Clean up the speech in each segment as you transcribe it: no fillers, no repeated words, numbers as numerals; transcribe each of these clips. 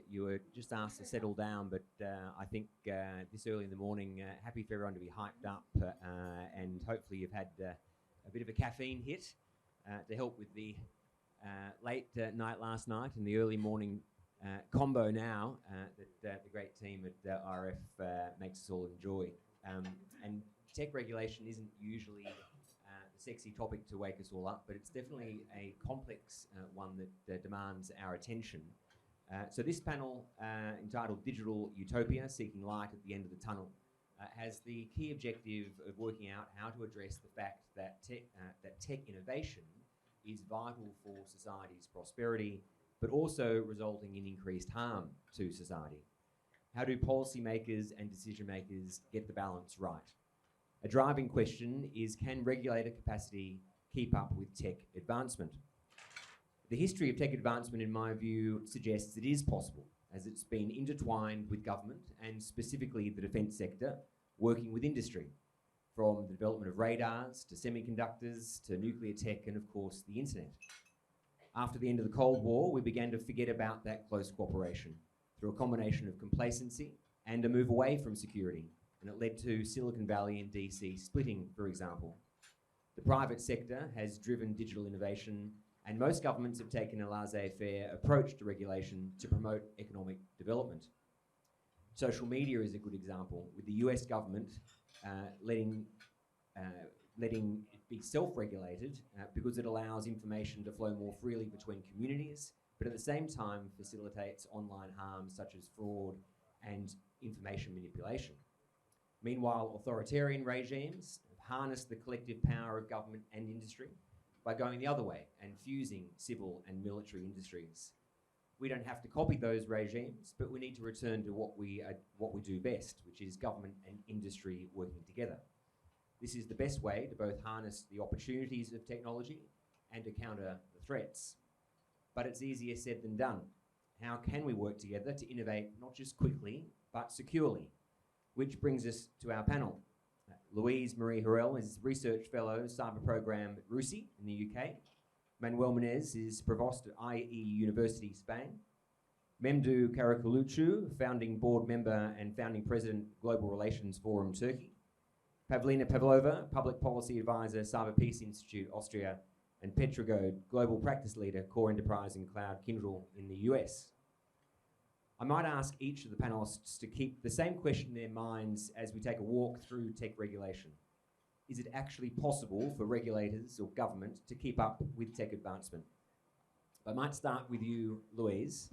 you were just asked to settle down, but I think this early in the morning, happy for everyone to be hyped up, and hopefully you've had a bit of a caffeine hit to help with the late night last night and the early morning combo now that the great team at RF makes us all enjoy. And tech regulation isn't usually the sexy topic to wake us all up, but it's definitely a complex one that demands our attention. So this panel, entitled Digital Utopia, Seeking Light at the End of the Tunnel, has the key objective of working out how to address the fact that tech innovation is vital for society's prosperity, but also resulting in increased harm to society. How do policymakers and decision makers get the balance right? A driving question is, can regulator capacity keep up with tech advancement? The history of tech advancement, in my view, suggests it is possible, as it's been intertwined with government and specifically the defence sector, working with industry, from the development of radars to semiconductors to nuclear tech and, of course, the internet. After the end of the Cold War, we began to forget about that close cooperation through a combination of complacency and a move away from security, and it led to Silicon Valley and DC splitting, for example. The private sector has driven digital innovation, and most governments have taken a laissez-faire approach to regulation to promote economic development. Social media is a good example, with the US government letting it be self-regulated because it allows information to flow more freely between communities, but at the same time facilitates online harms such as fraud and information manipulation. Meanwhile, authoritarian regimes have harnessed the collective power of government and industry by going the other way and fusing civil and military industries. We don't have to copy those regimes, but we need to return to what we do best, which is government and industry working together. This is the best way to both harness the opportunities of technology and to counter the threats. But it's easier said than done. How can we work together to innovate not just quickly, but securely? Which brings us to our panel. Louise Marie Harrell is Research Fellow, Cyber Program at RUSI in the UK. Manuel Menez is Provost at IE University, Spain. Memdu Karakulucu, Founding Board Member and Founding President, Global Relations Forum, Turkey. Pavlina Pavlova, Public Policy Advisor, Cyber Peace Institute, Austria. And Petra Gode, Global Practice Leader, Core Enterprise and Cloud, Kyndryl in the US. I might ask each of the panelists to keep the same question in their minds as we take a walk through tech regulation. Is it actually possible for regulators or government to keep up with tech advancement? I might start with you, Louise,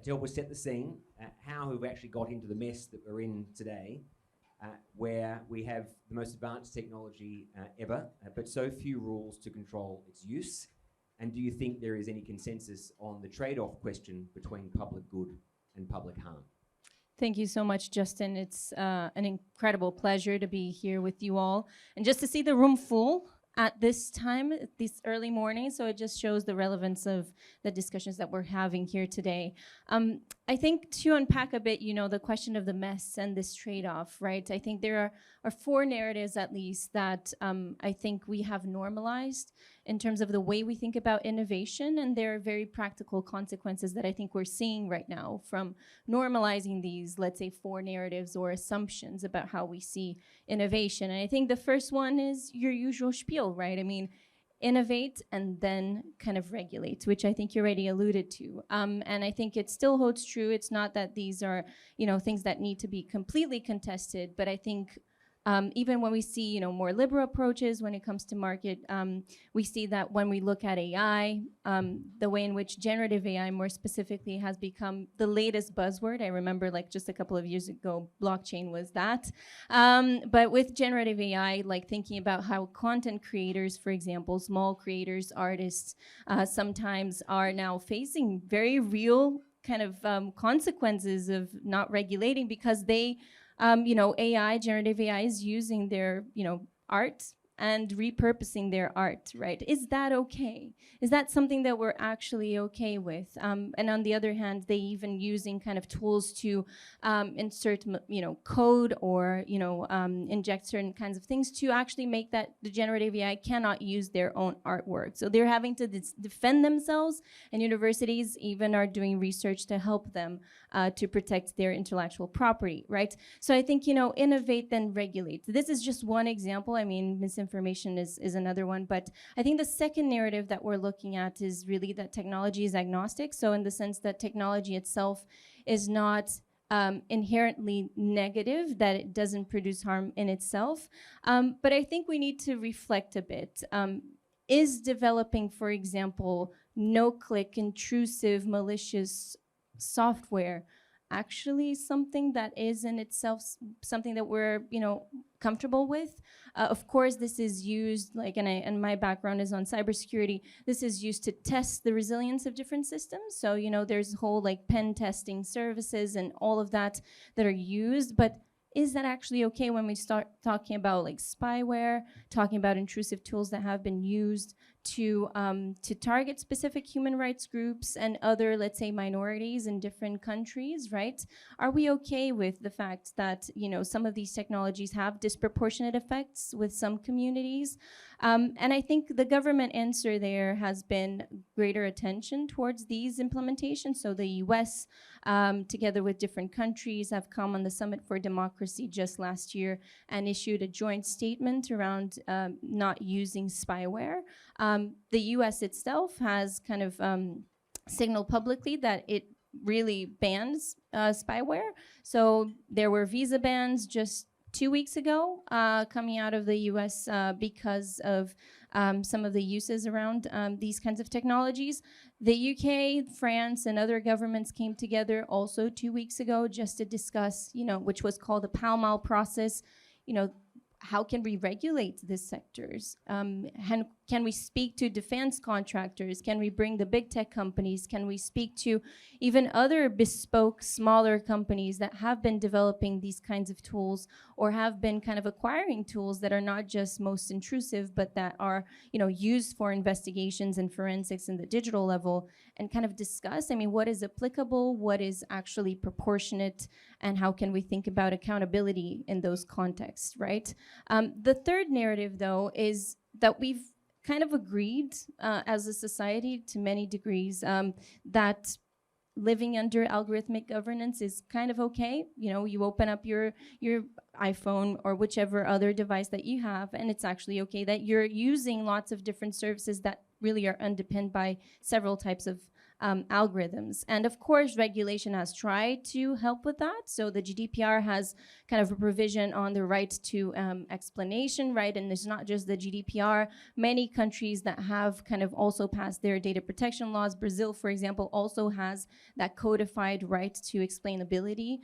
to help us set the scene, how we've actually got into the mess that we're in today, where we have the most advanced technology ever, but so few rules to control its use. And do you think there is any consensus on the trade-off question between public good and public harm? Thank you so much, Justin. It's an incredible pleasure to be here with you all. And just to see the room full at this time, this early morning, so it just shows the relevance of the discussions that we're having here today. I think to unpack a bit, the question of the mess and this trade-off, right? I think there are four narratives at least that I think we have normalized in terms of the way we think about innovation, and there are very practical consequences that I think we're seeing right now from normalizing these, let's say, four narratives or assumptions about how we see innovation. And I think the first one is your usual spiel, right? I mean, innovate and then kind of regulate, which I think you already alluded to. And I think it still holds true. It's not that these are, things that need to be completely contested, but I think even when we see, more liberal approaches when it comes to market, we see that when we look at AI, the way in which generative AI more specifically has become the latest buzzword. I remember just a couple of years ago, blockchain was that. But with generative AI, thinking about how content creators, for example, small creators, artists, sometimes are now facing very real kind of consequences of not regulating because they, AI, generative AI is using their, art and repurposing their art, right? Is that okay? Is that something that we're actually okay with? And on the other hand, they even using kind of tools to insert, code or, inject certain kinds of things to actually make that the generative AI cannot use their own artwork. So they're having to defend themselves, and universities even are doing research to help them to protect their intellectual property, right? So I think, innovate then regulate. This is just one example. I mean, misinformation is another one, but I think the second narrative that we're looking at is really that technology is agnostic. So in the sense that technology itself is not inherently negative, that it doesn't produce harm in itself. But I think we need to reflect a bit. Is developing, for example, no-click, intrusive, malicious software actually something that is in itself something that we're comfortable with? Of course, this is used, and my background is on cybersecurity. This is used to test the resilience of different systems. So there's whole pen testing services and all of that are used. But is that actually okay when we start talking about spyware, talking about intrusive tools that have been used to target specific human rights groups and other, let's say, minorities in different countries, right? Are we okay with the fact that some of these technologies have disproportionate effects with some communities? And I think the government answer there has been greater attention towards these implementations. So the US, together with different countries, have come on the Summit for Democracy just last year and issued a joint statement around not using spyware. The US itself has kind of signaled publicly that it really bans spyware. So there were visa bans just 2 weeks ago coming out of the US because of some of the uses around these kinds of technologies. The UK, France, and other governments came together also 2 weeks ago just to discuss, which was called the Pall Mall process, how can we regulate these sectors? Can we speak to defense contractors? Can we bring the big tech companies? Can we speak to even other bespoke, smaller companies that have been developing these kinds of tools or have been kind of acquiring tools that are not just most intrusive, but that are, used for investigations and forensics in the digital level, and kind of discuss, what is applicable, what is actually proportionate, and how can we think about accountability in those contexts, right? The third narrative, though, is that we've kind of agreed as a society to many degrees that living under algorithmic governance is kind of okay. You open up your iPhone or whichever other device that you have, and it's actually okay that you're using lots of different services that really are underpinned by several types of algorithms. And of course, regulation has tried to help with that. So the GDPR has kind of a provision on the right to explanation, right? And it's not just the GDPR. Many countries that have kind of also passed their data protection laws, Brazil, for example, also has that codified right to explainability.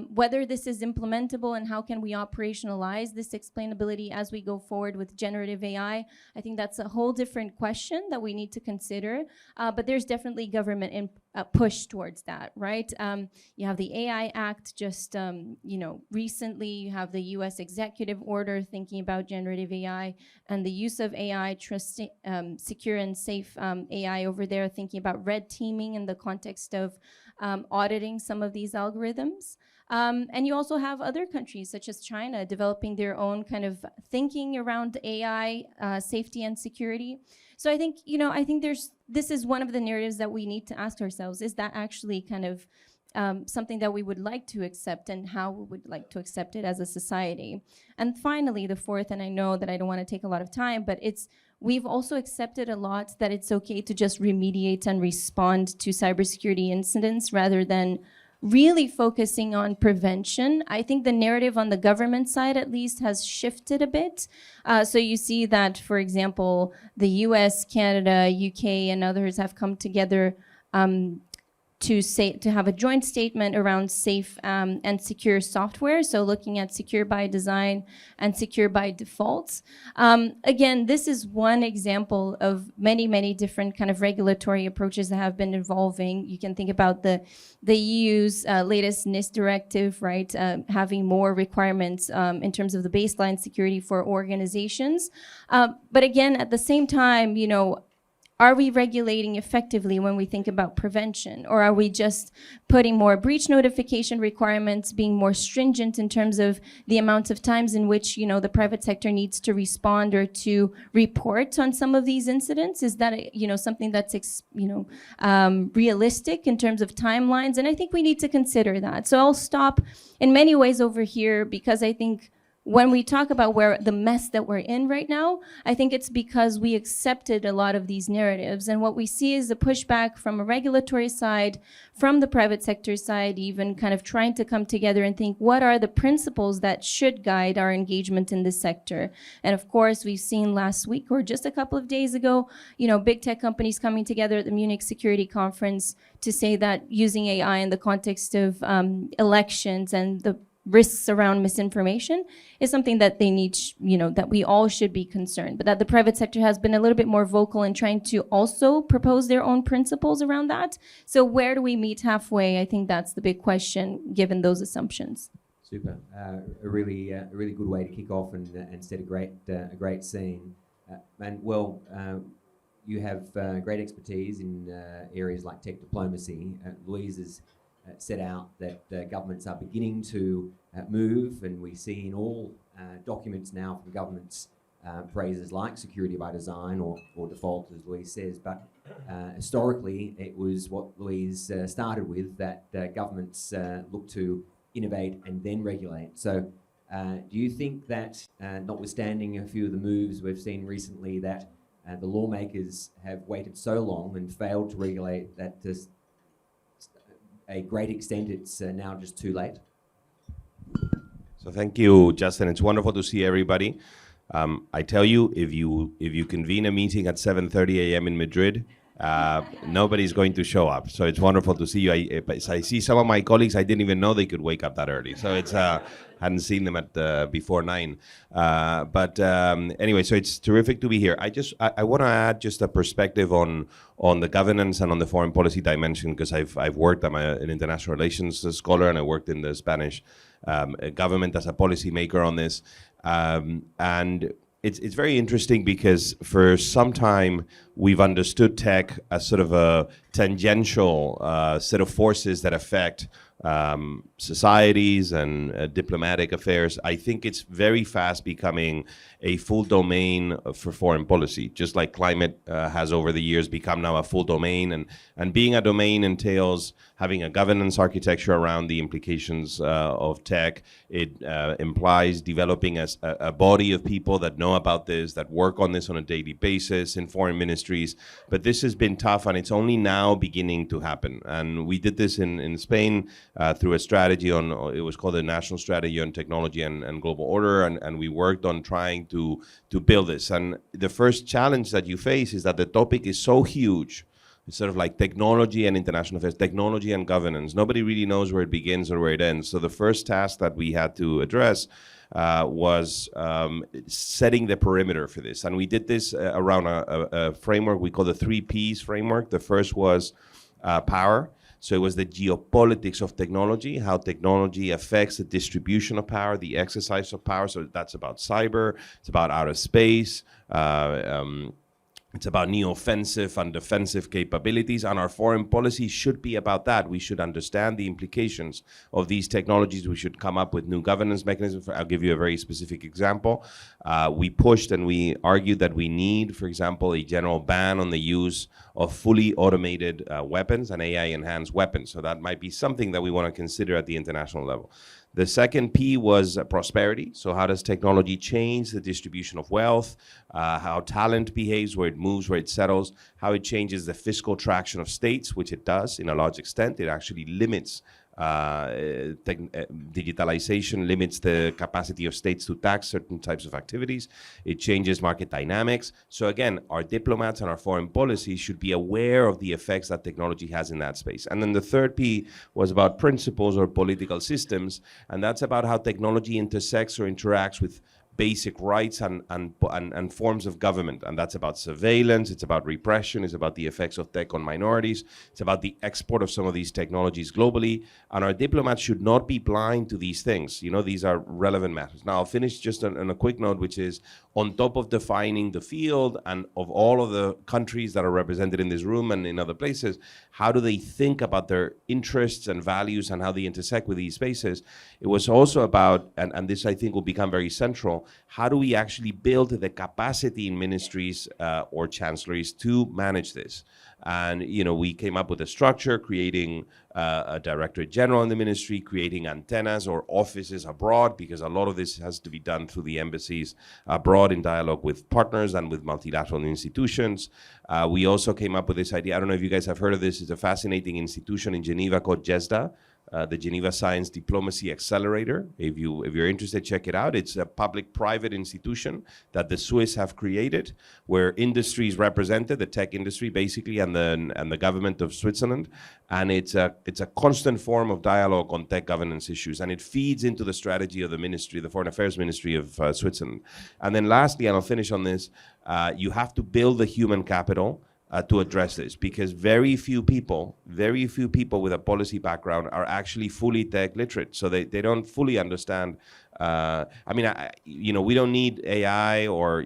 Whether this is implementable and how can we operationalize this explainability as we go forward with generative AI, I think that's a whole different question that we need to consider. But there's definitely government push towards that, right? You have the AI Act just, recently. You have the US executive order thinking about generative AI and the use of AI, secure and safe AI over there, thinking about red teaming in the context of auditing some of these algorithms. And you also have other countries such as China developing their own kind of thinking around AI safety and security. So I think, this is one of the narratives that we need to ask ourselves. Is that actually kind of something that we would like to accept, and how we would like to accept it as a society? And finally, the fourth, and I know that I don't want to take a lot of time, but we've also accepted a lot that it's okay to just remediate and respond to cybersecurity incidents rather than really focusing on prevention. I think the narrative on the government side, at least, has shifted a bit. So you see that, for example, the US, Canada, UK, and others have come together to have a joint statement around safe and secure software. So looking at secure by design and secure by default. Again, this is one example of many, many different kind of regulatory approaches that have been evolving. You can think about the EU's latest NIS directive, right? Having more requirements in terms of the baseline security for organizations. But again, at the same time, you know, are we regulating effectively when we think about prevention? Or are we just putting more breach notification requirements, being more stringent in terms of the amount of times in which, you know, the private sector needs to respond or to report on some of these incidents? Is that, you know, something that's, realistic in terms of timelines? And I think we need to consider that. So I'll stop in many ways over here, because I think when we talk about where the mess that we're in right now, I think it's because we accepted a lot of these narratives. And what we see is a pushback from a regulatory side, from the private sector side, even kind of trying to come together and think, what are the principles that should guide our engagement in this sector? And of course, we've seen last week or just a couple of days ago, you know, big tech companies coming together at the Munich Security Conference to say that using AI in the context of elections and the risks around misinformation is something that they need, you know, that we all should be concerned, but that the private sector has been a little bit more vocal in trying to also propose their own principles around that. So where do we meet halfway? I think that's the big question, given those assumptions. Super. A really good way to kick off and set a great scene. You have great expertise in areas like tech diplomacy. Louise has set out that governments are beginning to move, and we see in all documents now from governments phrases like security by design or default, as Louise says. But historically, it was what Louise started with, that governments look to innovate and then regulate. So do you think that, notwithstanding a few of the moves we've seen recently, that the lawmakers have waited so long and failed to regulate that to a great extent it's now just too late? So thank you, Justin. It's wonderful to see everybody. I tell you, if you convene a meeting at 7:30 a.m. in Madrid, nobody's going to show up. So it's wonderful to see you. I see some of my colleagues, I didn't even know they could wake up that early. So it's hadn't seen them at before 9. Anyway, so it's terrific to be here. I want to add just a perspective on the governance and on the foreign policy dimension, because I've worked, I'm an international relations scholar, and I worked in the Spanish government as a policymaker on this. And it's very interesting, because for some time we've understood tech as sort of a tangential set of forces that affect societies and diplomatic affairs. I think it's very fast becoming a full domain for foreign policy, just like climate has over the years become now a full domain. And being a domain entails having a governance architecture around the implications of tech. It implies developing a body of people that know about this, that work on this on a daily basis in foreign ministries. But this has been tough, and it's only now beginning to happen. And we did this in Spain through a strategy on, it was called the National Strategy on Technology and Global Order, and we worked on trying to build this. And the first challenge that you face is that the topic is so huge. It's sort of like technology and international affairs, technology and governance. Nobody really knows where it begins or where it ends. So the first task that we had to address was setting the perimeter for this. And we did this around a framework we call the 3 Ps framework. The first was power. So it was the geopolitics of technology, how technology affects the distribution of power, the exercise of power. So that's about cyber, it's about outer space, it's about neo-offensive and defensive capabilities, and our foreign policy should be about that. We should understand the implications of these technologies. We should come up with new governance mechanisms. I'll give you a very specific example. We pushed and we argued that we need, for example, a general ban on the use of fully automated weapons and AI-enhanced weapons. So that might be something that we want to consider at the international level. The second P was prosperity. So how does technology change the distribution of wealth, how talent behaves, where it moves, where it settles, how it changes the fiscal traction of states, which it does in a large extent. It actually limits Digitalization limits the capacity of states to tax certain types of activities. It changes market dynamics. So again, our diplomats and our foreign policy should be aware of the effects that technology has in that space. And then the third P was about principles or political systems, and that's about how technology intersects or interacts with basic rights and forms of government. And that's about surveillance, it's about repression, it's about the effects of tech on minorities, it's about the export of some of these technologies globally. And our diplomats should not be blind to these things. You know, these are relevant matters. Now, I'll finish just on a quick note, which is on top of defining the field and of all of the countries that are represented in this room and in other places, how do they think about their interests and values and how they intersect with these spaces? It was also about, and this I think will become very central, how do we actually build the capacity in ministries or chancelleries to manage this? And you know, we came up with a structure, creating a directorate general in the ministry, creating antennas or offices abroad, because a lot of this has to be done through the embassies abroad in dialogue with partners and with multilateral institutions. We also came up with this idea, I don't know if you guys have heard of this, it's a fascinating institution in Geneva called GESDA, the Geneva Science Diplomacy Accelerator. If you're interested, check it out. It's a public-private institution that the Swiss have created, where industry is represented, the tech industry basically, and the government of Switzerland. And it's a constant form of dialogue on tech governance issues, and it feeds into the strategy of the ministry, the Foreign Affairs Ministry of Switzerland. And then lastly, and I'll finish on this, you have to build the human capital to address this, because very few people with a policy background are actually fully tech literate. So they don't fully understand. I mean, we don't need AI or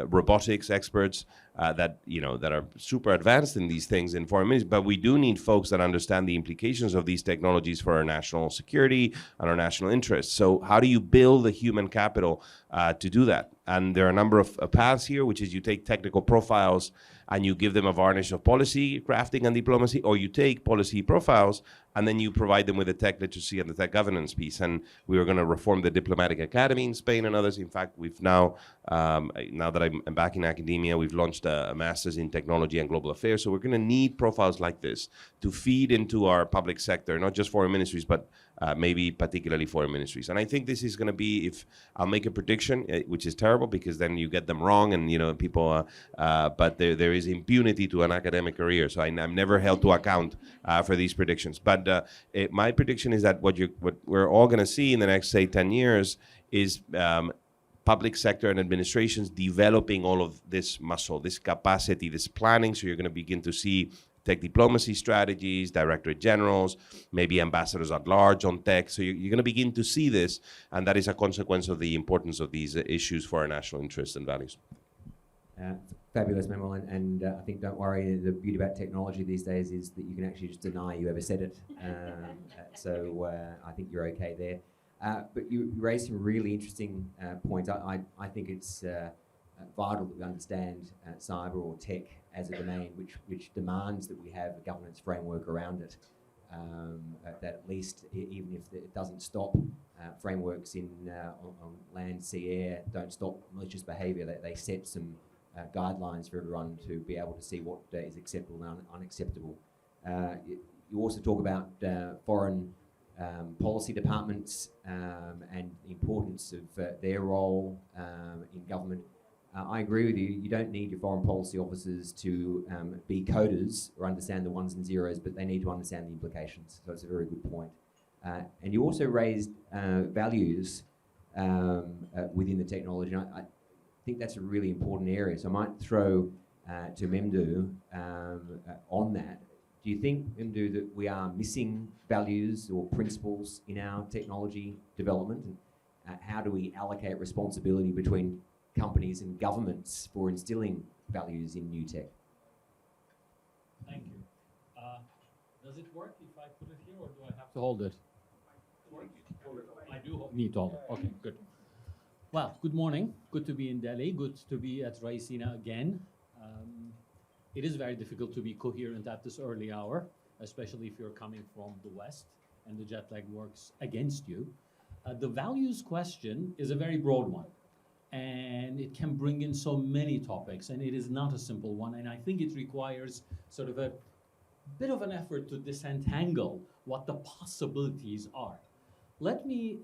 robotics experts that are super advanced in these things in foreign ministry, but we do need folks that understand the implications of these technologies for our national security and our national interests. So how do you build the human capital to do that? And there are a number of paths here, which is you take technical profiles and you give them a varnish of policy crafting and diplomacy, or you take policy profiles and then you provide them with the tech literacy and the tech governance piece. And we were going to reform the diplomatic academy in Spain and others. In fact, we've now that I'm back in academia, we've launched a master's in technology and global affairs. So we're going to need profiles like this to feed into our public sector, not just foreign ministries, but maybe particularly foreign ministries. And I think this is going to be, if I'll make a prediction, which is terrible because then you get them wrong and people, but there is impunity to an academic career. So I'm never held to account for these predictions. But my prediction is that what we're all going to see in the next, say, 10 years is public sector and administrations developing all of this muscle, this capacity, this planning. So you're going to begin to see tech diplomacy strategies, directorate generals, maybe ambassadors at large on tech. So you're going to begin to see this, and that is a consequence of the importance of these issues for our national interests and values. Fabulous, Manuel, and I think, don't worry, the beauty about technology these days is that you can actually just deny you ever said it. So I think you're okay there. But you raised some really interesting points. I think it's vital that we understand cyber or tech as a domain which demands that we have a governance framework around it, that at least, even if it doesn't stop frameworks on land, sea, air, don't stop malicious behaviour, they set some guidelines for everyone to be able to see what is acceptable and unacceptable. You also talk about foreign policy departments and the importance of their role in government. I agree with you. You don't need your foreign policy officers to be coders or understand the ones and zeros, but they need to understand the implications. So it's a very good point. And you also raised values within the technology. And I think that's a really important area. So I might throw to Memdu on that. Do you think, Memdu, that we are missing values or principles in our technology development? And how do we allocate responsibility between companies and governments for instilling values in new tech? Thank you. Does it work if I put it here, or do I have to hold it? I do need to hold it. Okay, good. Well, good morning. Good to be in Delhi. Good to be at Raisina again. It is very difficult to be coherent at this early hour, especially if you're coming from the West and the jet lag works against you. The values question is a very broad one, and it can bring in so many topics, and it is not a simple one, and I think it requires sort of a bit of an effort to disentangle what the possibilities are. Let me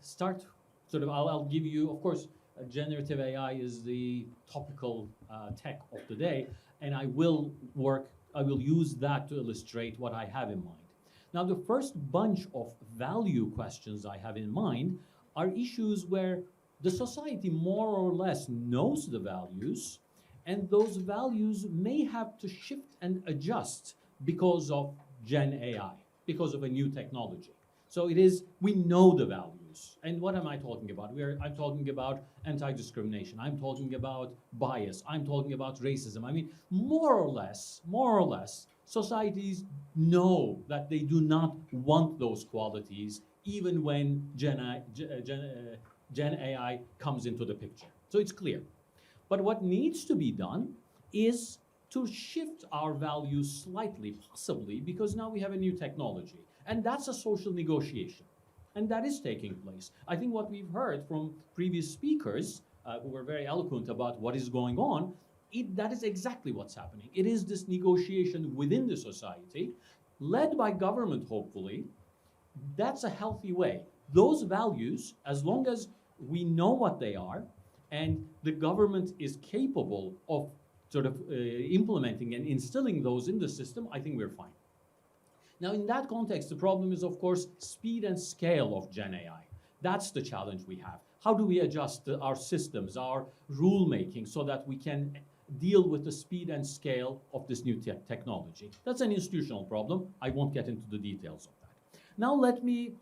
start I'll give you, of course, generative AI is the topical tech of the day, and I will use that to illustrate what I have in mind. Now, the first bunch of value questions I have in mind are issues where the society more or less knows the values, and those values may have to shift and adjust because of Gen AI, because of a new technology. So we know the values. And what am I talking about? I'm talking about anti-discrimination. I'm talking about bias. I'm talking about racism. I mean, more or less, societies know that they do not want those qualities, even when Gen AI comes into the picture. So it's clear. But what needs to be done is to shift our values slightly, possibly, because now we have a new technology. And that's a social negotiation. And that is taking place. I think what we've heard from previous speakers who were very eloquent about what is going on, that is exactly what's happening. It is this negotiation within the society, led by government, hopefully. That's a healthy way. Those values, as long as we know what they are, and the government is capable of implementing and instilling those in the system, I think we're fine. Now, in that context, the problem is, of course, speed and scale of Gen AI. That's the challenge we have. How do we adjust our systems, our rulemaking, so that we can deal with the speed and scale of this new technology? That's an institutional problem. I won't get into the details of that. Now, let me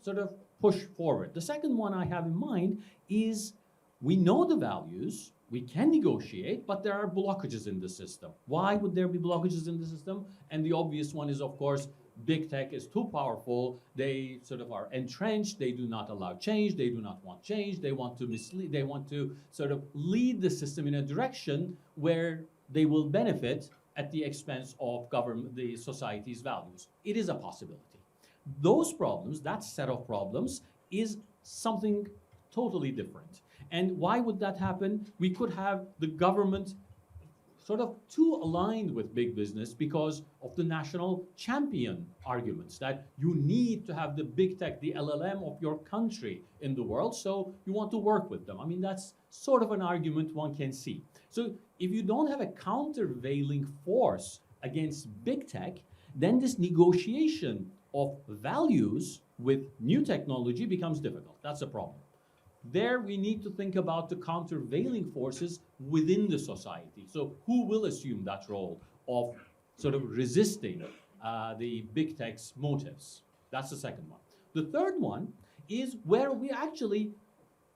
push forward. The second one I have in mind is we know the values, we can negotiate, but there are blockages in the system. Why would there be blockages in the system? And the obvious one is, of course, big tech is too powerful. They are entrenched. They do not allow change. They do not want change. They want to mislead. They want to lead the system in a direction where they will benefit at the expense of the society's values. It is a possibility. Those problems, that set of problems, is something totally different. And why would that happen? We could have the government too aligned with big business because of the national champion arguments that you need to have the big tech, the LLM of your country in the world, so you want to work with them. I mean, that's an argument one can see. So if you don't have a countervailing force against big tech, then this negotiation of values with new technology becomes difficult. That's a problem. There we need to think about the countervailing forces within the society. So who will assume that role of resisting the big tech's motives? That's the second one. The third one is where we actually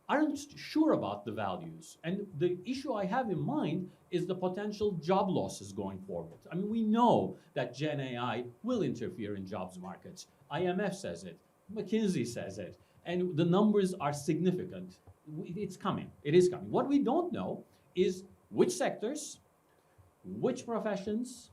aren't sure about the values. And the issue I have in mind is the potential job losses going forward. I mean, we know that Gen AI will interfere in jobs markets. IMF says it, McKinsey says it. And the numbers are significant. It's coming. It is coming. What we don't know is which sectors, which professions,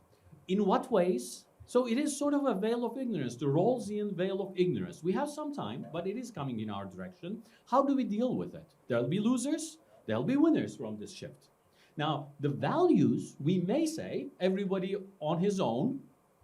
in what ways. So it is a veil of ignorance, the Rawlsian veil of ignorance. We have some time, but it is coming in our direction. How do we deal with it? There'll be losers, there'll be winners from this shift. Now, the values, we may say, everybody on his own.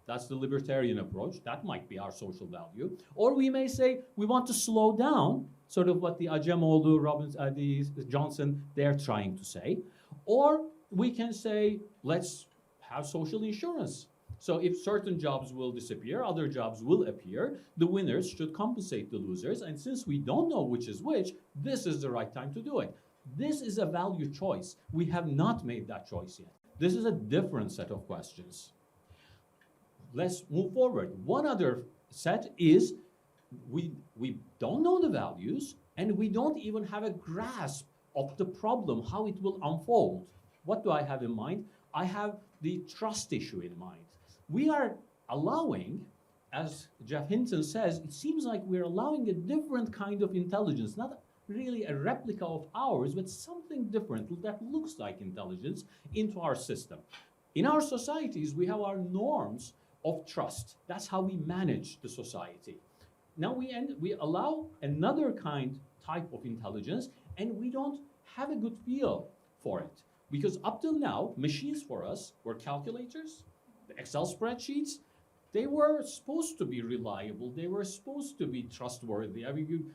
That's the libertarian approach. That might be our social value. Or we may say we want to slow down, what the Acemoğlu, Johnson, they're trying to say. Or we can say, let's have social insurance. So if certain jobs will disappear, other jobs will appear, the winners should compensate the losers. And since we don't know which is which, this is the right time to do it. This is a value choice. We have not made that choice yet. This is a different set of questions. Let's move forward. One other set is we don't know the values, and we don't even have a grasp of the problem, how it will unfold. What do I have in mind? I have the trust issue in mind. We are allowing, as Jeff Hinton says, it seems like we're allowing a different kind of intelligence, not really a replica of ours, but something different that looks like intelligence into our system. In our societies, we have our norms of trust. That's how we manage the society. Now we allow another type of intelligence, and we don't have a good feel for it. Because up till now, machines for us were calculators, the Excel spreadsheets, they were supposed to be reliable. They were supposed to be trustworthy. I mean,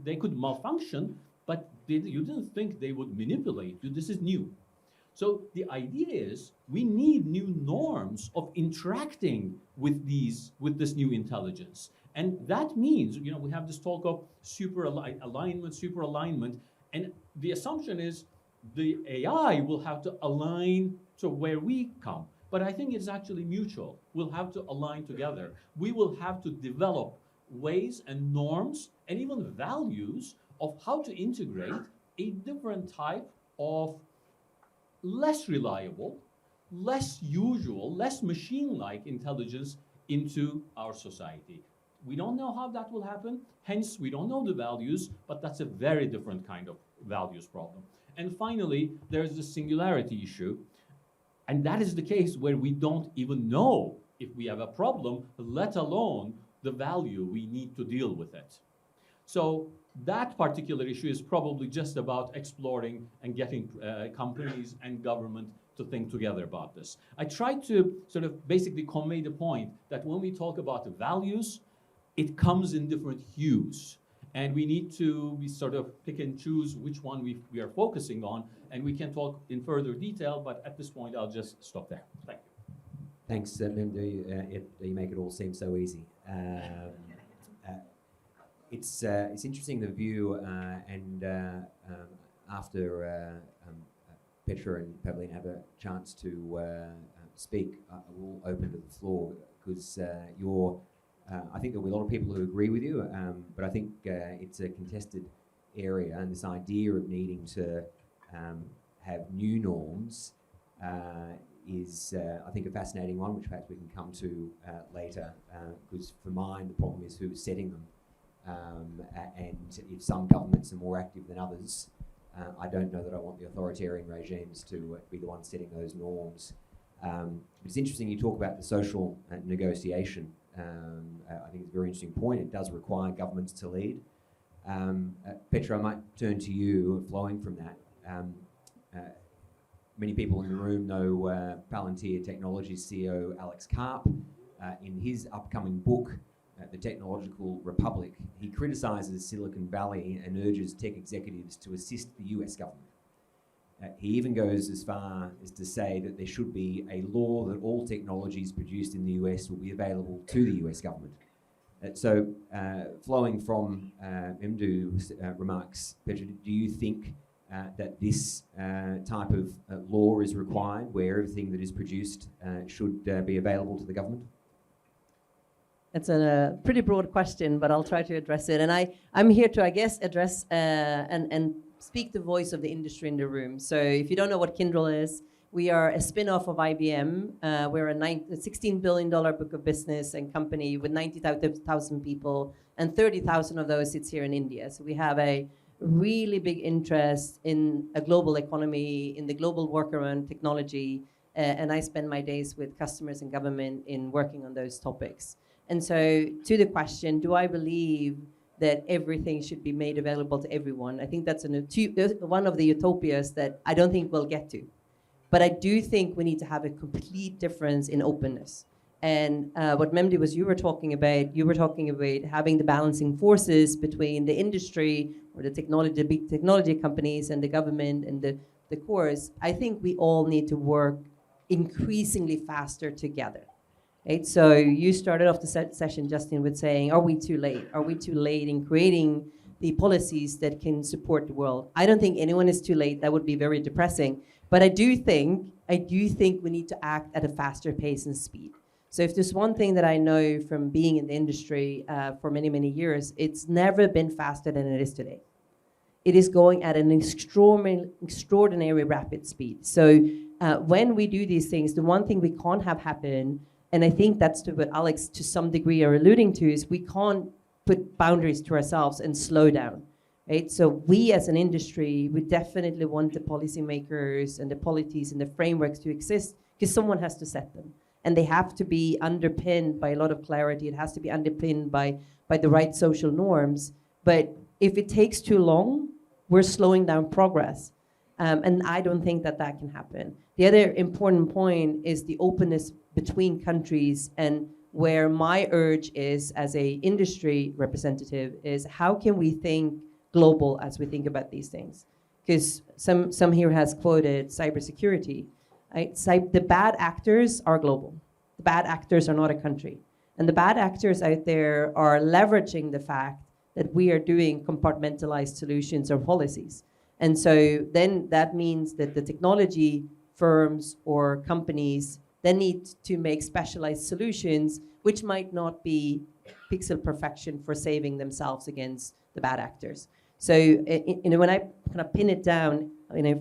they could malfunction, but you didn't think they would manipulate you. This is new. So the idea is we need new norms of interacting with this new intelligence. And that means, we have this talk of super alignment, and the assumption is the AI will have to align to where we come. But I think it's actually mutual. We'll have to align together. We will have to develop ways and norms and even values of how to integrate a different type of less reliable, less usual, less machine-like intelligence into our society. We don't know how that will happen, hence we don't know the values, but that's a very different kind of values problem. And finally, there's the singularity issue. And that is the case where we don't even know if we have a problem, let alone the value we need to deal with it. So that particular issue is probably just about exploring and getting companies and government to think together about this. I tried to sort of basically convey the point that when we talk about the values, it comes in different hues. And we need to sort of pick and choose which one we are focusing on, and we can talk in further detail, but at this point, I'll just stop there. Thank you. Thanks, Memdu. You make it all seem so easy. It's interesting, the view, and after Petra and Pavlina have a chance to speak, I will open to the floor, because I think there'll be a lot of people who agree with you, but I think it's a contested area, and this idea of needing to have new norms is, I think, a fascinating one, which perhaps we can come to later, because for mine, the problem is who's setting them. And if some governments are more active than others, I don't know that I want the authoritarian regimes to be the ones setting those norms. It's interesting you talk about the social negotiation. I think it's a very interesting point. It does require governments to lead. Petra, I might turn to you, flowing from that. Many people in the room know Palantir Technologies CEO Alex Karp. In his upcoming book, The Technological Republic, he criticises Silicon Valley and urges tech executives to assist the US government. He even goes as far as to say that there should be a law that all technologies produced in the US will be available to the US government. So, flowing from Memdu's remarks, Petra, do you think that this type of law is required, where everything that is produced should be available to the government? It's a pretty broad question, but I'll try to address it. And I'm here to, I guess, address and speak the voice of the industry in the room. So if you don't know what Kyndryl is, we are a spin-off of IBM. We're a $16 billion book of business and company with 90,000 people, and 30,000 of those sits here in India. So we have a really big interest in a global economy, in the global work around technology, and I spend my days with customers and government in working on those topics. And so to the question, do I believe that everything should be made available to everyone? I think that's one of the utopias that I don't think we'll get to. But I do think we need to have a complete difference in openness. And what Memdi was you were talking about having the balancing forces between the industry or the big technology companies and the government and the cores. I think we all need to work increasingly faster together. Right? So you started off the session, Justin, with saying, are we too late? Are we too late in creating the policies that can support the world? I don't think anyone is too late. That would be very depressing. But I do think we need to act at a faster pace and speed. So if there's one thing that I know from being in the industry for many, many years, it's never been faster than it is today. It is going at an extraordinary rapid speed. So when we do these things, the one thing we can't have happen, and I think that's to what Alex to some degree are alluding to, is we can't put boundaries to ourselves and slow down. Right? So we as an industry, we definitely want the policymakers and the policies and the frameworks to exist because someone has to set them. And they have to be underpinned by a lot of clarity. It has to be underpinned by the right social norms. But if it takes too long, we're slowing down progress. And I don't think that can happen. The other important point is the openness between countries, and where my urge is as a industry representative is how can we think global as we think about these things? Because some here has quoted cybersecurity. Right? The bad actors are global. The bad actors are not a country. And the bad actors out there are leveraging the fact that we are doing compartmentalized solutions or policies. And so then that means that the technology firms or companies then need to make specialized solutions which might not be pixel perfection for saving themselves against the bad actors. So when I kind of pin it down,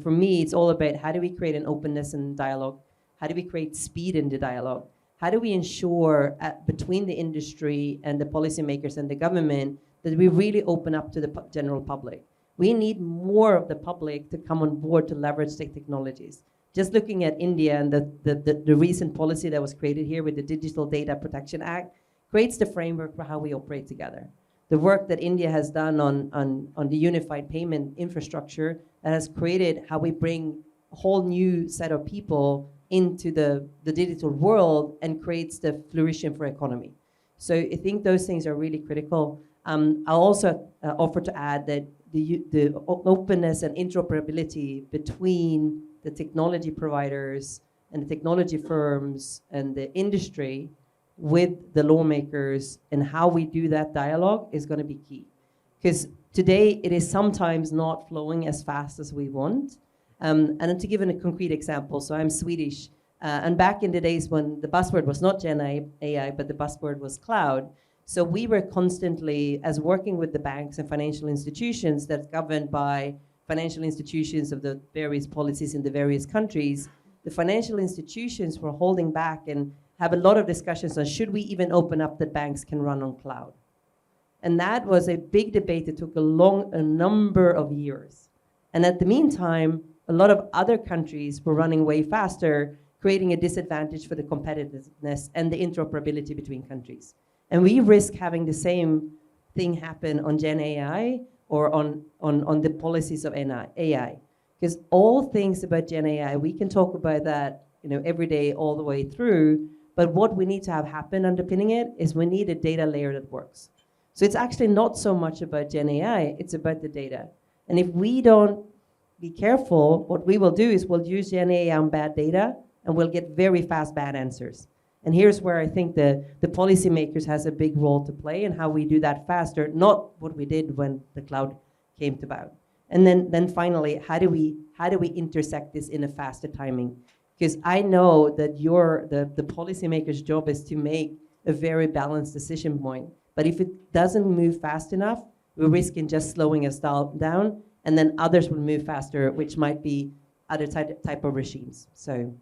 for me, it's all about how do we create an openness and dialogue? How do we create speed in the dialogue? How do we ensure between the industry and the policymakers and the government that we really open up to the general public? We need more of the public to come on board to leverage the technologies. Just looking at India and the recent policy that was created here with the Digital Data Protection Act creates the framework for how we operate together. The work that India has done on the unified payment infrastructure that has created how we bring a whole new set of people into the digital world and creates the flourishing for economy. So I think those things are really critical. I'll also offer to add that the openness and interoperability between the technology providers and the technology firms and the industry with the lawmakers and how we do that dialogue is going to be key. Because today it is sometimes not flowing as fast as we want. And to give a concrete example, so I'm Swedish, and back in the days when the buzzword was not Gen AI, but the buzzword was cloud, so we were constantly, as working with the banks and financial institutions that's governed by financial institutions of the various policies in the various countries, the financial institutions were holding back and have a lot of discussions on should we even open up that banks can run on cloud. And that was a big debate that took a number of years. And at the meantime, a lot of other countries were running way faster, creating a disadvantage for the competitiveness and the interoperability between countries. And we risk having the same thing happen on Gen AI or on the policies of AI. Because all things about Gen AI, we can talk about that every day all the way through, but what we need to have happen underpinning it is we need a data layer that works. So it's actually not so much about Gen AI, it's about the data. And if we don't be careful, what we will do is we'll use Gen AI on bad data and we'll get very fast bad answers. And here's where I think the policymakers has a big role to play in how we do that faster, not what we did when the cloud came about. And then finally, how do we intersect this in a faster timing? Because I know that the policymaker's job is to make a very balanced decision point. But if it doesn't move fast enough, we're risking just slowing us down, and then others will move faster, which might be other type of regimes. So.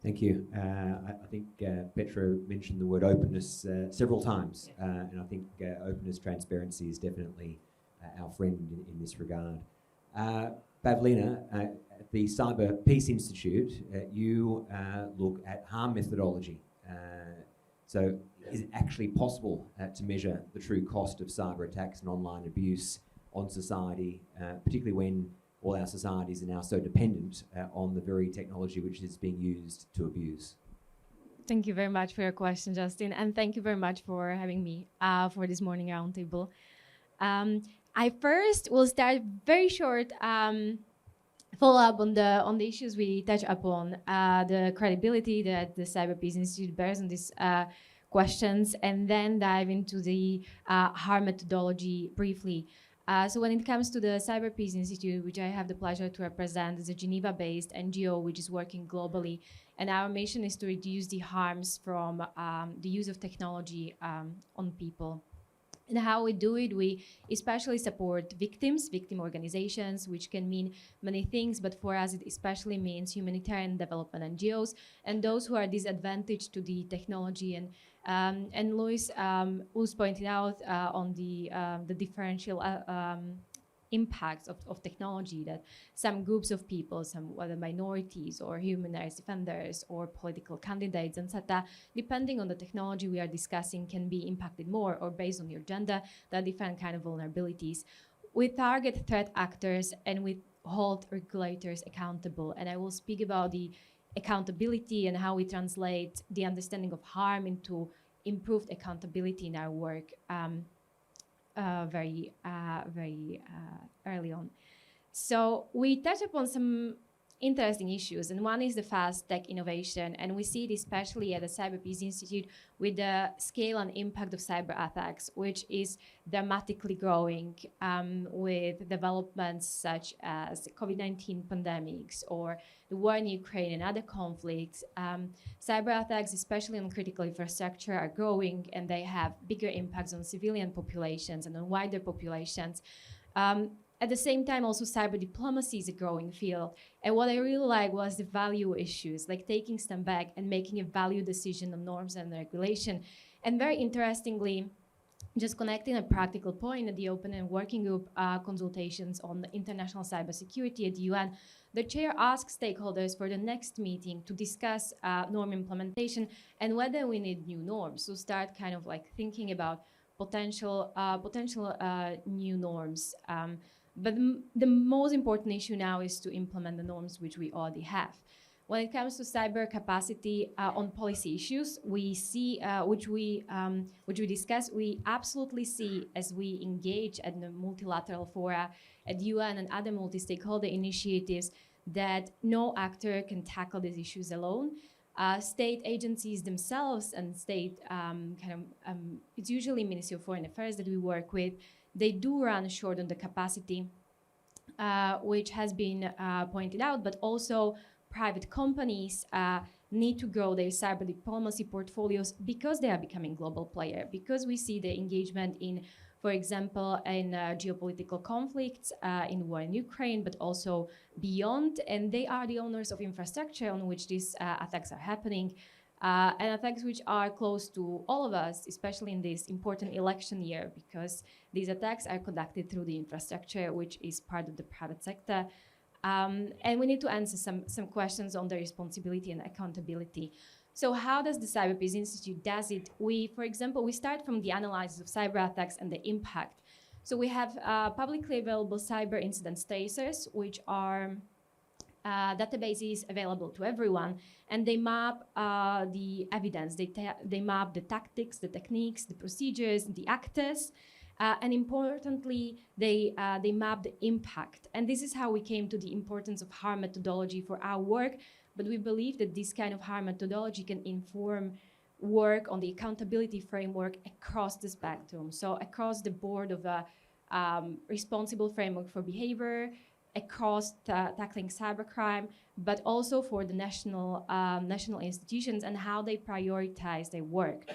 Thank you. I think Petra mentioned the word openness several times, and I think openness, transparency is definitely our friend in this regard. Pavlina, at the Cyber Peace Institute, you look at harm methodology. So is it actually possible to measure the true cost of cyber attacks and online abuse on society, particularly when all our societies are now so dependent on the very technology which is being used to abuse? Thank you very much for your question, Justin, and thank you very much for having me for this morning roundtable. I first will start very short follow up on the issues we touch upon, the credibility that the Cyber Peace Institute bears on these questions, and then dive into the harm methodology briefly. So when it comes to the Cyber Peace Institute, which I have the pleasure to represent, is a Geneva-based NGO which is working globally, and our mission is to reduce the harms from the use of technology on people. And how we do it, we especially support victim organizations, which can mean many things, but for us it especially means humanitarian development NGOs and those who are disadvantaged to the technology. And Luis was pointing out on the differential impacts of technology, that some groups of people, some whether minorities or human rights defenders or political candidates, etc., depending on the technology we are discussing, can be impacted more, or based on your gender, there are different kind of vulnerabilities. We target threat actors and we hold regulators accountable. And I will speak about the accountability and how we translate the understanding of harm into improved accountability in our work very early on. So we touch upon some interesting issues, and one is the fast tech innovation, and we see it especially at the Cyber Peace Institute with the scale and impact of cyber attacks, which is dramatically growing with developments such as the COVID-19 pandemics or the war in Ukraine and other conflicts. Cyber attacks, especially on critical infrastructure, are growing, and they have bigger impacts on civilian populations and on wider populations. At the same time, also cyber diplomacy is a growing field. And what I really like was the value issues, like taking a step back and making a value decision on norms and regulation. And very interestingly, just connecting a practical point at the Open and Working Group consultations on international cybersecurity at the UN, the chair asked stakeholders for the next meeting to discuss norm implementation and whether we need new norms. So start kind of like thinking about potential new norms. But the most important issue now is to implement the norms which we already have. When it comes to cyber capacity on policy issues, we see, which we discuss, we absolutely see as we engage at the multilateral fora, at UN and other multi-stakeholder initiatives, that no actor can tackle these issues alone. State agencies themselves and state it's usually Ministry of Foreign Affairs that we work with, they do run short on the capacity, which has been pointed out, but also private companies need to grow their cyber diplomacy portfolios because they are becoming global player, because we see the engagement in, for example, in geopolitical conflicts, in war in Ukraine, but also beyond, and they are the owners of infrastructure on which these attacks are happening. And attacks which are close to all of us, especially in this important election year, because these attacks are conducted through the infrastructure, which is part of the private sector. And we need to answer some questions on the responsibility and accountability. So how does the Cyber Peace Institute does it? For example, we start from the analysis of cyber attacks and the impact. So we have publicly available cyber incident tracers, which are databases available to everyone, and they map the evidence, they map the tactics, the techniques, the procedures, the actors, and importantly, they map the impact. And this is how we came to the importance of harm methodology for our work, but we believe that this kind of harm methodology can inform work on the accountability framework across the spectrum, so across the board of a responsible framework for behavior, across tackling cybercrime, but also for the national institutions and how they prioritize their work.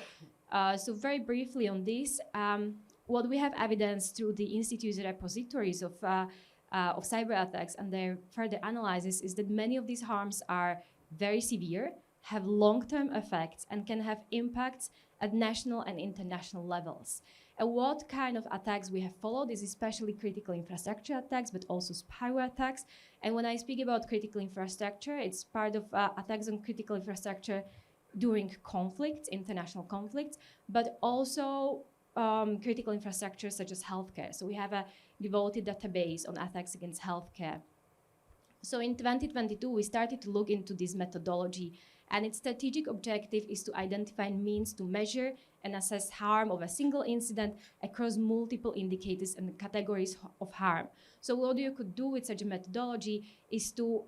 So very briefly on this, what we have evidence through the Institute's repositories of cyber attacks and their further analysis is that many of these harms are very severe, have long-term effects, and can have impacts at national and international levels. And what kind of attacks we have followed is especially critical infrastructure attacks, but also spyware attacks. And when I speak about critical infrastructure, it's part of attacks on critical infrastructure during conflicts, international conflicts, but also critical infrastructure such as healthcare. So we have a devoted database on attacks against healthcare. So in 2022, we started to look into this methodology, and its strategic objective is to identify means to measure and assess harm of a single incident across multiple indicators and categories of harm. So what you could do with such a methodology is to,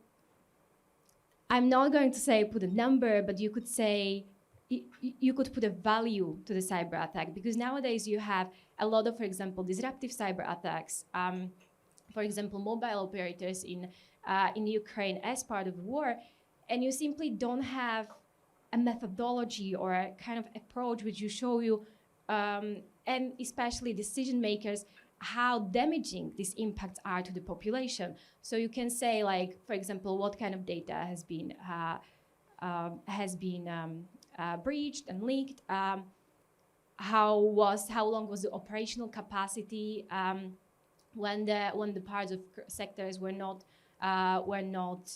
I'm not going to say put a number, but you could say, you could put a value to the cyber attack, because nowadays you have a lot of, for example, disruptive cyber attacks. For example, mobile operators in Ukraine as part of the war, and you simply don't have a methodology or a kind of approach which you show you, and especially decision makers, how damaging these impacts are to the population. So you can say, like, for example, what kind of data has been breached and leaked, how long was the operational capacity when the parts of sectors were not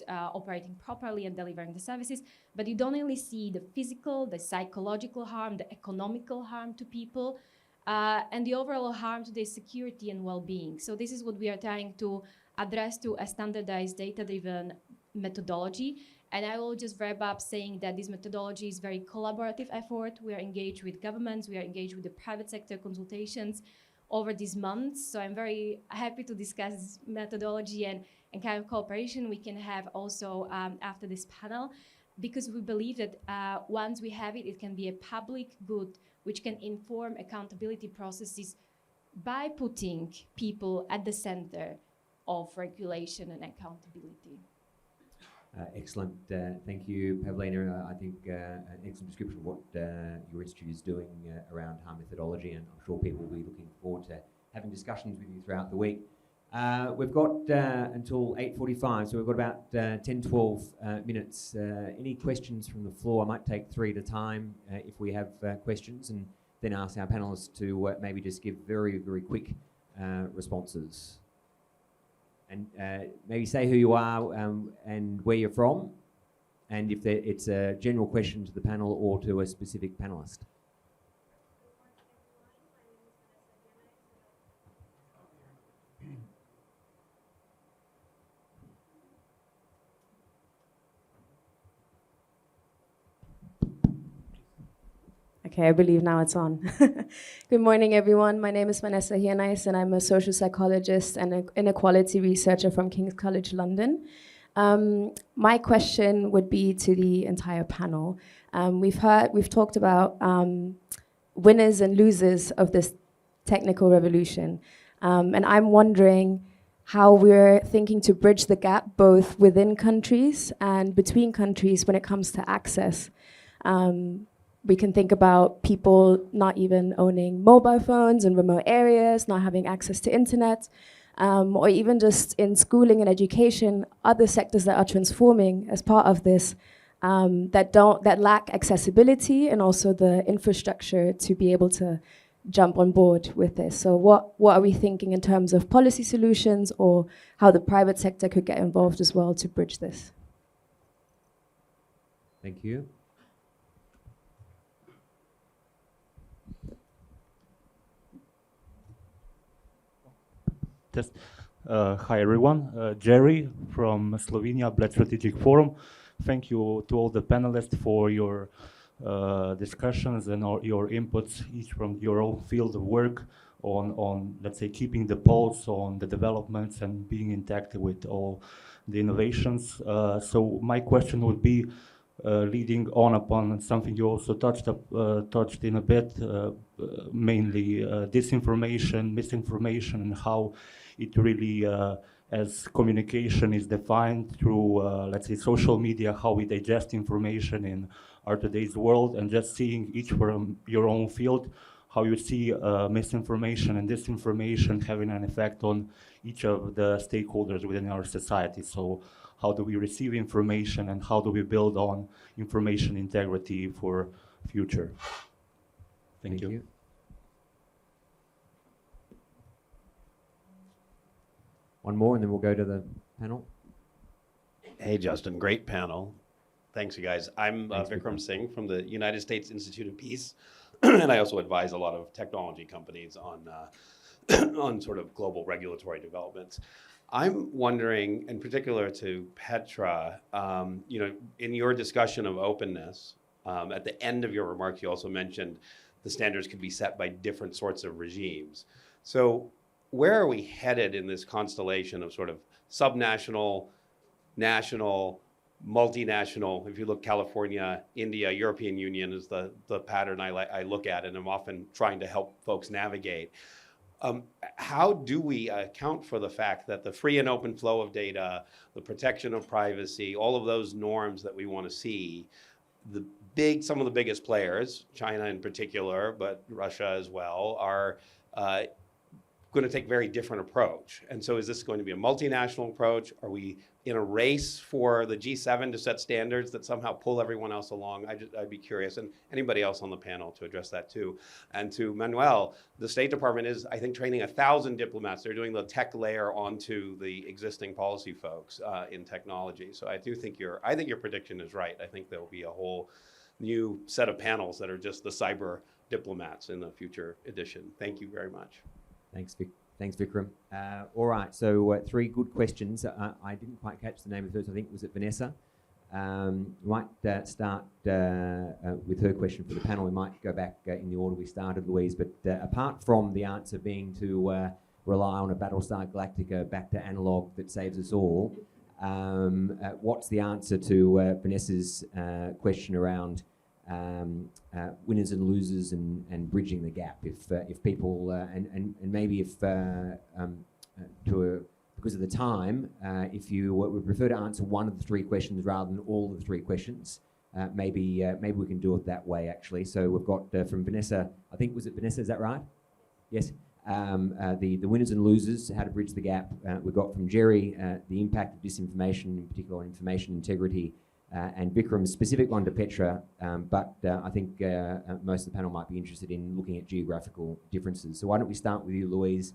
operating properly and delivering the services. But you don't only see the physical, the psychological harm, the economical harm to people, and the overall harm to their security and well-being. So this is what we are trying to address through a standardized data-driven methodology. And I will just wrap up saying that this methodology is very collaborative effort. We are engaged with governments, we are engaged with the private sector consultations over these months. So I'm very happy to discuss this methodology and kind of cooperation we can have also after this panel, because we believe that once we have it, it can be a public good which can inform accountability processes by putting people at the center of regulation and accountability. Excellent. Thank you, Pavlina. I think an excellent description of what your institute is doing around harm methodology, and I'm sure people will be looking forward to having discussions with you throughout the week. We've got until 8:45, so we've got about 10, 12 minutes. Any questions from the floor? I might take 3 at a time if we have questions, and then ask our panellists to maybe just give very, very quick responses. And maybe say who you are and where you're from, and if it's a general question to the panel or to a specific panelist. Okay, I believe now it's on. Good morning, everyone. My name is Vanessa Hiernais, and I'm a social psychologist and an inequality researcher from King's College London. My question would be to the entire panel. We've talked about winners and losers of this technical revolution, and I'm wondering how we're thinking to bridge the gap both within countries and between countries when it comes to access. We can think about people not even owning mobile phones in remote areas, not having access to internet, or even just in schooling and education, other sectors that are transforming as part of this that lack accessibility and also the infrastructure to be able to jump on board with this. So what are we thinking in terms of policy solutions, or how the private sector could get involved as well to bridge this? Thank you. Just, hi everyone, Jerry from Slovenia, Bled Strategic Forum. Thank you to all the panelists for your discussions and your inputs, each from your own field of work on, let's say, keeping the pulse on the developments and being intact with all the innovations. So my question would be, leading on upon something you also touched in a bit, mainly disinformation, misinformation, and how it really, as communication is defined through, let's say, social media, how we digest information in our today's world, and just seeing each from your own field, how you see misinformation and disinformation having an effect on each of the stakeholders within our society. So how do we receive information, and how do we build on information integrity for future? Thank you. One more, and then we'll go to the panel. Hey, Justin, great panel. Thanks, you guys. I'm Vikram Singh from the United States Institute of Peace, and I also advise a lot of technology companies on on sort of global regulatory developments. I'm wondering, in particular to Petra, you know, in your discussion of openness, at the end of your remarks, you also mentioned the standards could be set by different sorts of regimes. So where are we headed in this constellation of sort of subnational, national, multinational? If you look California, India, European Union is the pattern I look at, and I'm often trying to help folks navigate. How do we account for the fact that the free and open flow of data, the protection of privacy, all of those norms that we want to see, some of the biggest players, China in particular, but Russia as well, are going to take a very different approach. And so is this going to be a multinational approach? Are we in a race for the G7 to set standards that somehow pull everyone else along? I'd be curious, and anybody else on the panel to address that too. And to Manuel, the State Department is, I think, training 1,000 diplomats. They're doing the tech layer onto the existing policy folks in technology. So I think your prediction is right. I think there'll be a whole new set of panels that are just the cyber diplomats in the future edition. Thank you very much. Thanks, Vikram. All right, so 3 good questions. I didn't quite catch the name of the first. I think was it Vanessa? We might start with her question for the panel. We might go back in the order we started, Louise. But apart from the answer being to rely on a Battlestar Galactica back to analog that saves us all, what's the answer to Vanessa's question around winners and losers and bridging the gap? If people and maybe if because of the time, if you would prefer to answer one of the three questions rather than all of the three questions, maybe we can do it that way, actually. So we've got from Vanessa, I think, was it Vanessa, is that right? Yes. The winners and losers, how to bridge the gap. We've got from Jerry, the impact of disinformation, in particular on information integrity, and Vikram's specific one to Petra, but I think most of the panel might be interested in looking at geographical differences. So why don't we start with you, Louise?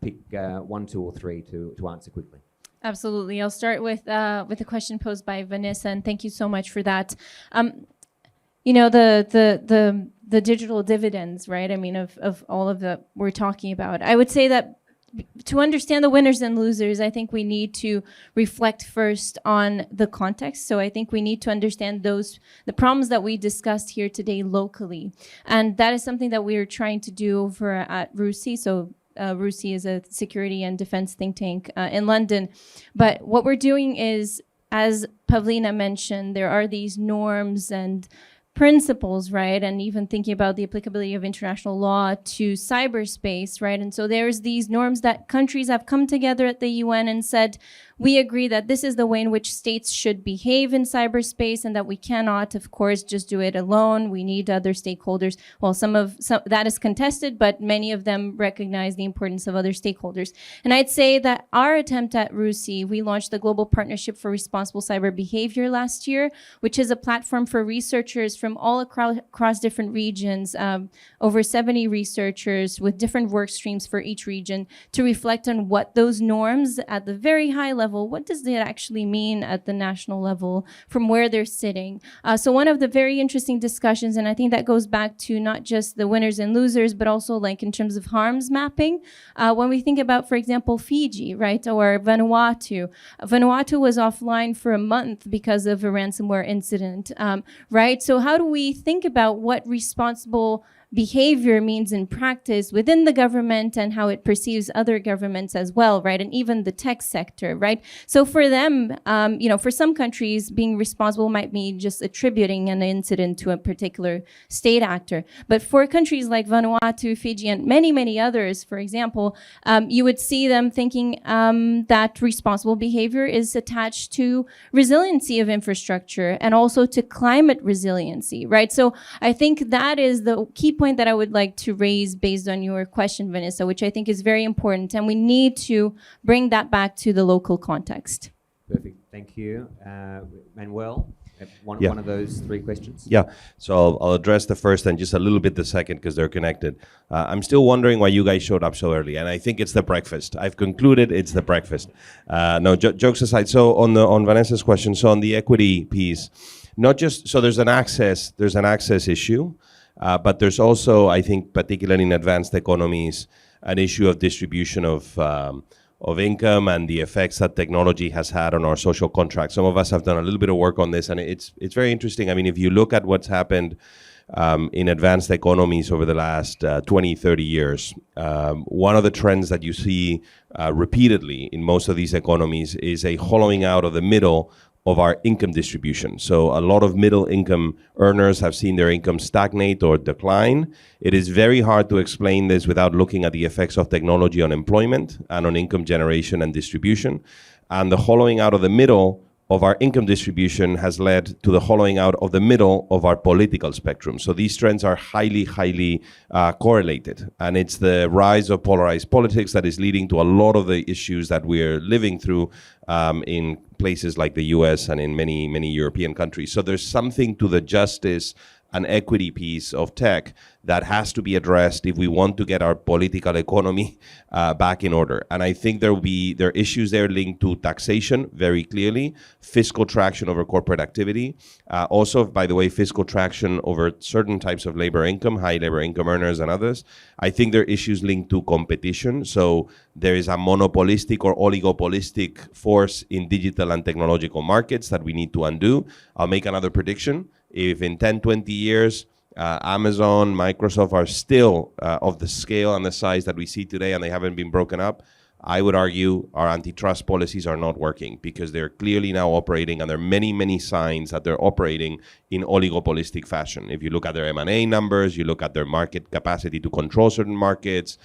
Pick 1, 2, or 3 to answer quickly. Absolutely. I'll start with a question posed by Vanessa, and thank you so much for that. You know, the digital dividends, right? I mean, of all of the we're talking about. I would say that to understand the winners and losers, I think we need to reflect first on the context. So I think we need to understand the problems that we discussed here today locally. And that is something that we are trying to do over at RUSI. So RUSI is a security and defense think tank in London. But what we're doing is, as Pavlina mentioned, there are these norms and principles, right? And even thinking about the applicability of international law to cyberspace, right? And so there's these norms that countries have come together at the UN and said, we agree that this is the way in which states should behave in cyberspace and that we cannot, of course, just do it alone. We need other stakeholders. Well, some that is contested, but many of them recognize the importance of other stakeholders. And I'd say that our attempt at RUSI, we launched the Global Partnership for Responsible Cyber Behavior last year, which is a platform for researchers from all across different regions, over 70 researchers with different work streams for each region to reflect on what those norms at the very high level, what does it actually mean at the national level from where they're sitting? So one of the very interesting discussions, and I think that goes back to not just the winners and losers, but also like in terms of harms mapping. When we think about, for example, Fiji, right, or Vanuatu. Vanuatu was offline for a month because of a ransomware incident, right? So how do we think about what responsible behavior means in practice within the government and how it perceives other governments as well, right? And even the tech sector, right? So for them, you know, for some countries, being responsible might mean just attributing an incident to a particular state actor. But for countries like Vanuatu, Fiji, and many, many others, for example, you would see them thinking that responsible behavior is attached to resiliency of infrastructure and also to climate resiliency, right? So I think that is the key point that I would like to raise based on your question, Vanessa, which I think is very important, and we need to bring that back to the local context. Perfect, thank you. Manuel, one of those three questions? Yeah, so I'll address the first and just a little bit the second because they're connected. I'm still wondering why you guys showed up so early, and I think it's the breakfast. I've concluded it's the breakfast. No, jokes aside, so on Vanessa's question, so on the equity piece, not just, so there's an access issue, but there's also, I think, particularly in advanced economies, an issue of distribution of income and the effects that technology has had on our social contract. Some of us have done a little bit of work on this, and it's very interesting. I mean, if you look at what's happened in advanced economies over the last 20, 30 years, one of the trends that you see repeatedly in most of these economies is a hollowing out of the middle of our income distribution. So a lot of middle income earners have seen their income stagnate or decline. It is very hard to explain this without looking at the effects of technology on employment and on income generation and distribution. And the hollowing out of the middle of our income distribution has led to the hollowing out of the middle of our political spectrum. So these trends are highly, highly correlated. And it's the rise of polarized politics that is leading to a lot of the issues that we're living through in places like the US and in many, many European countries. So there's something to the justice an equity piece of tech that has to be addressed if we want to get our political economy back in order. And I think there are issues there linked to taxation very clearly, fiscal traction over corporate activity, also, by the way, fiscal traction over certain types of labor income, high labor income earners and others. I think there are issues linked to competition. So there is a monopolistic or oligopolistic force in digital and technological markets that we need to undo. I'll make another prediction. If in 10, 20 years, Amazon, Microsoft are still of the scale and the size that we see today and they haven't been broken up, I would argue our antitrust policies are not working because they're clearly now operating, and there are many, many signs that they're operating in oligopolistic fashion. If you look at their M&A numbers, you look at their market capacity to control certain markets,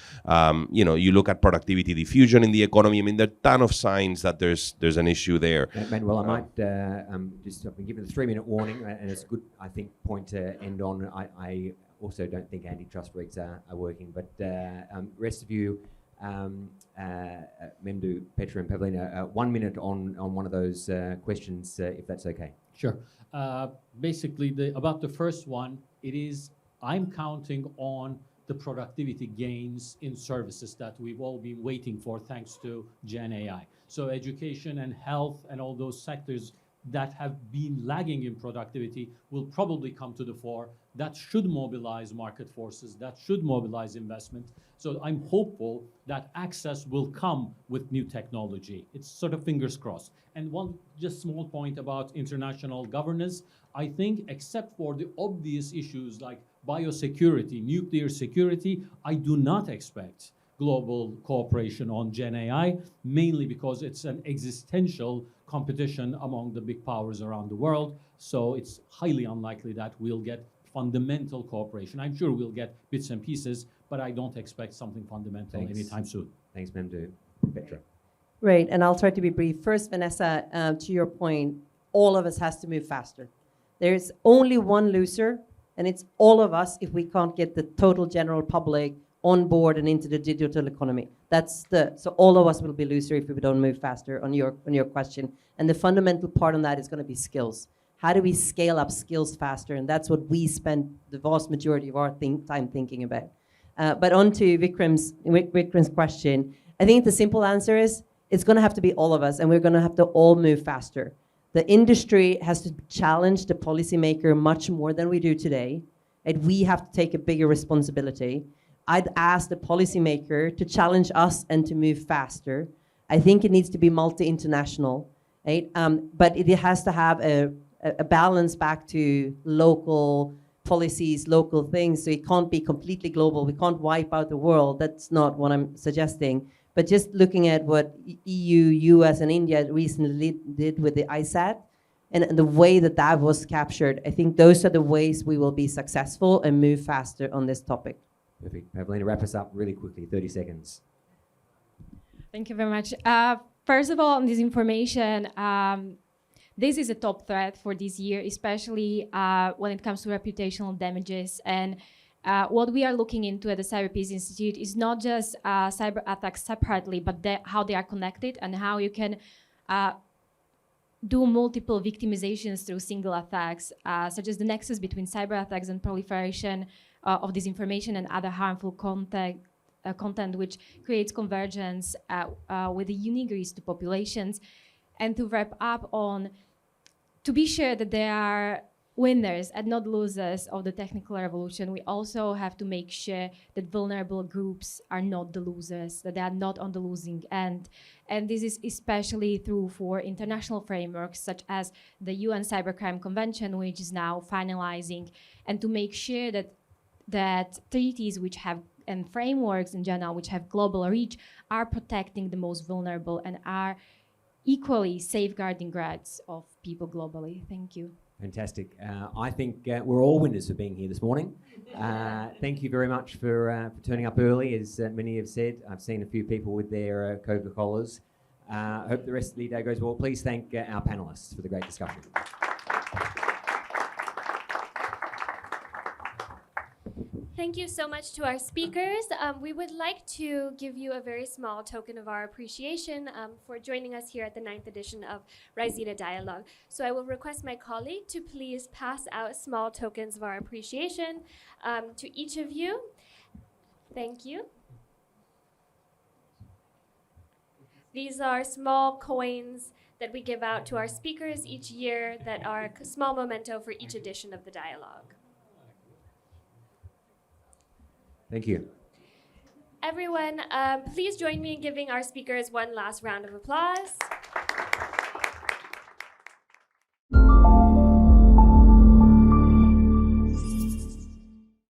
you look at productivity diffusion in the economy. I mean, there are a ton of signs that there's an issue there. Manuel, I might I've been given a 3-minute warning, and it's a good, I think, point to end on. I also don't think antitrust regs are working, but rest of you, Memdu, Petra and Pavlina, 1 minute on one of those questions, if that's okay. Sure. Basically, about the first one, I'm counting on the productivity gains in services that we've all been waiting for thanks to Gen AI. So education and health and all those sectors that have been lagging in productivity will probably come to the fore. That should mobilize market forces, that should mobilize investment. So I'm hopeful that access will come with new technology. It's sort of fingers crossed. And one just small point about international governance, I think except for the obvious issues like biosecurity, nuclear security, I do not expect global cooperation on Gen AI, mainly because it's an existential competition among the big powers around the world. So it's highly unlikely that we'll get fundamental cooperation. I'm sure we'll get bits and pieces, but I don't expect something fundamental anytime soon. Thanks, Memdu. Petra. Right, and I'll try to be brief. First, Vanessa, to your point, all of us has to move faster. There's only one loser, and it's all of us if we can't get the total general public on board and into the digital economy. So all of us will be loser if we don't move faster on your question. And the fundamental part on that is going to be skills. How do we scale up skills faster? And that's what we spend the vast majority of our time thinking about. But on to Vikram's question, I think the simple answer is it's going to have to be all of us, and we're going to have to all move faster. The industry has to challenge the policymaker much more than we do today, and we have to take a bigger responsibility. I'd ask the policymaker to challenge us and to move faster. I think it needs to be multi-international, right? But it has to have a balance back to local policies, local things. So it can't be completely global. We can't wipe out the world. That's not what I'm suggesting. But just looking at what EU, US, and India recently did with the ISAT and the way that was captured, I think those are the ways we will be successful and move faster on this topic. Perfect. Pavlina, wrap us up really quickly, 30 seconds. Thank you very much. First of all, on this information, this is a top threat for this year, especially when it comes to reputational damages. And what we are looking into at the Cyber Peace Institute is not just cyber attacks separately, but how they are connected and how you can do multiple victimizations through single attacks, such as the nexus between cyber attacks and proliferation of disinformation and other harmful content, which creates convergence with the unique risk to populations. And to wrap up on, to be sure that there are winners and not losers of the technical revolution, we also have to make sure that vulnerable groups are not the losers, that they are not on the losing end. And this is especially true for international frameworks such as the UN Cybercrime Convention, which is now finalizing, and to make sure that treaties which have and frameworks in general which have global reach are protecting the most vulnerable and are equally safeguarding rights of people globally. Thank you. Fantastic. I think we're all winners for being here this morning. Thank you very much for turning up early, as many have said. I've seen a few people with their Coca-Colas. Hope the rest of the day goes well. Please thank our panellists for the great discussion. Thank you so much to our speakers. We would like to give you a very small token of our appreciation for joining us here at the 9th edition of Raisina Dialogue. So I will request my colleague to please pass out small tokens of our appreciation to each of you. Thank you. These are small coins that we give out to our speakers each year that are a small memento for each edition of the dialogue. Thank you. Everyone, please join me in giving our speakers one last round of applause.